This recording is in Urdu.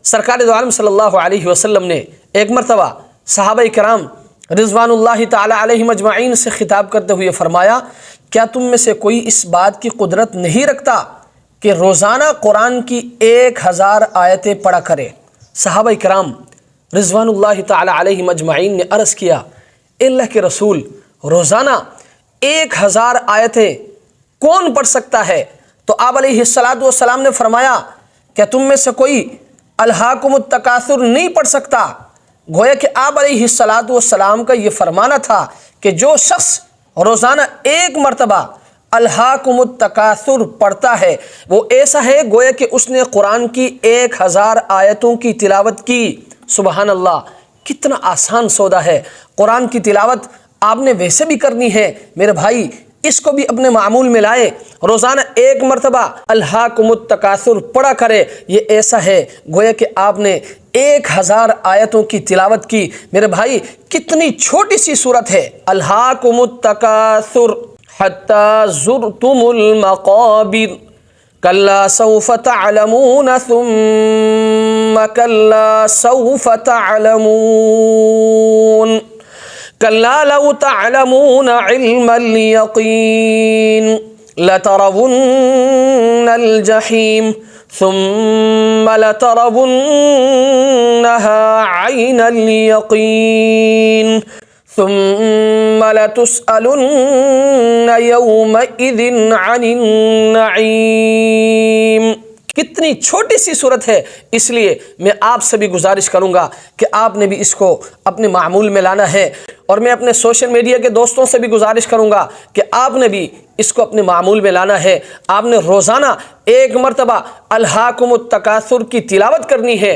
سرکار دو عالم صلی اللہ علیہ وسلم نے ایک مرتبہ صحابہ کرام رضوان اللہ تعالی علیہم اجمعین سے خطاب کرتے ہوئے فرمایا، کیا تم میں سے کوئی اس بات کی قدرت نہیں رکھتا کہ روزانہ قرآن کی 1000 آیتیں پڑھا کرے؟ صحابہ کرام رضوان اللہ تعالی علیہم اجمعین نے عرض کیا، اے اللہ کے رسول، روزانہ 1000 آیتیں کون پڑھ سکتا ہے؟ تو آپ علیہ السلام نے فرمایا، کیا تم میں سے کوئی الہاکم التکاثر نہیں پڑھ سکتا؟ گویا کہ آپ علیہ السلام کا یہ فرمانا تھا کہ جو شخص روزانہ 1 مرتبہ الہاکم التکاثر پڑھتا ہے وہ ایسا ہے گویا کہ اس نے قرآن کی 1000 آیتوں کی تلاوت کی۔ سبحان اللہ، کتنا آسان سودا ہے۔ قرآن کی تلاوت آپ نے ویسے بھی کرنی ہے میرے بھائی، اس کو بھی اپنے معمول میں لائے، روزانہ 1 مرتبہ الہاکم التکاثر پڑھا کرے۔ یہ ایسا ہے گویا کہ آپ نے 1000 آیتوں کی تلاوت کی۔ میرے بھائی کتنی چھوٹی سی صورت ہے، الہاکم التکاثر حتی زرتم المقابر کلا سوف تعلمون ثم کلا سوف تعلمون كلا لو تعلمون علم اليقين لترون الجحيم ثم لترونها عين اليقين ثم لتسألن يومئذ عن النعيم۔ کتنی چھوٹی سی صورت ہے، اس لیے میں آپ سے بھی گزارش کروں گا کہ آپ نے بھی اس کو اپنے معمول میں لانا ہے، اور میں اپنے سوشل میڈیا کے دوستوں سے بھی گزارش کروں گا کہ آپ نے بھی اس کو اپنے معمول میں لانا ہے۔ آپ نے روزانہ 1 مرتبہ الہاکم التکاثر کی تلاوت کرنی ہے۔